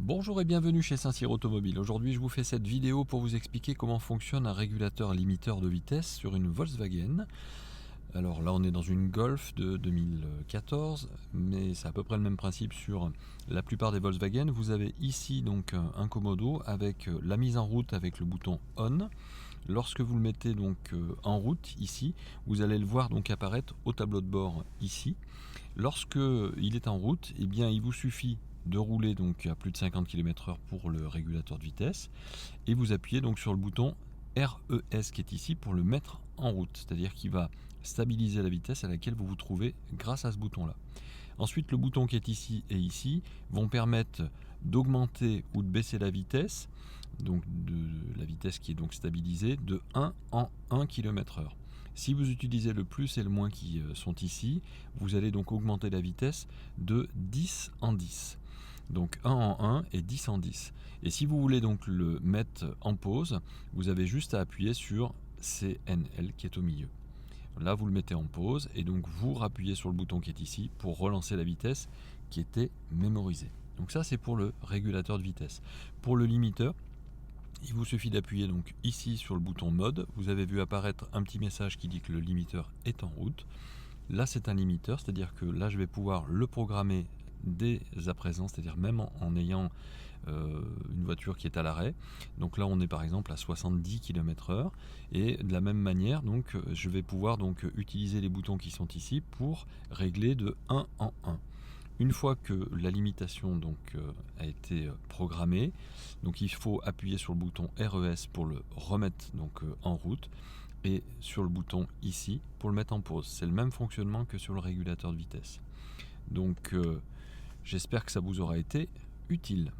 Bonjour et bienvenue chez Saint-Cyr Automobile. Aujourd'hui, je vous fais cette vidéo pour vous expliquer comment fonctionne un régulateur limiteur de vitesse sur une Volkswagen. Alors là, on est dans une Golf de 2014, mais c'est à peu près le même principe sur la plupart des Volkswagen. Vous avez ici donc un commodo avec la mise en route avec le bouton On. Lorsque vous le mettez donc en route ici, vous allez le voir donc apparaître au tableau de bord ici. Lorsque il est en route, eh bien, il vous suffit de rouler donc à plus de 50 km/h pour le régulateur de vitesse et vous appuyez donc sur le bouton RES qui est ici pour le mettre en route, c'est-à-dire qu'il va stabiliser la vitesse à laquelle vous vous trouvez grâce à ce bouton là. Ensuite, le bouton qui est ici et ici vont permettre d'augmenter ou de baisser la vitesse, donc de la vitesse qui est donc stabilisée de 1 en 1 km/h. Si vous utilisez le plus et le moins qui sont ici, vous allez donc augmenter la vitesse de 10 en 10. Donc 1 en 1 et 10 en 10. Et si vous voulez donc le mettre en pause, vous avez juste à appuyer sur CNL qui est au milieu. Là, vous le mettez en pause et donc vous rappuyez sur le bouton qui est ici pour relancer la vitesse qui était mémorisée. Donc ça, c'est pour le régulateur de vitesse. Pour le limiteur, il vous suffit d'appuyer donc ici sur le bouton mode. Vous avez vu apparaître un petit message qui dit que le limiteur est en route. Là, c'est un limiteur, c'est-à-dire que là, je vais pouvoir le programmer dès à présent, c'est-à-dire même en ayant une voiture qui est à l'arrêt. Donc là, on est par exemple à 70 km/h et de la même manière, donc je vais pouvoir donc utiliser les boutons qui sont ici pour régler de 1 en 1. Une fois que la limitation donc a été programmée, donc il faut appuyer sur le bouton RES pour le remettre donc en route et sur le bouton ici pour le mettre en pause. C'est le même fonctionnement que sur le régulateur de vitesse. Donc j'espère que ça vous aura été utile.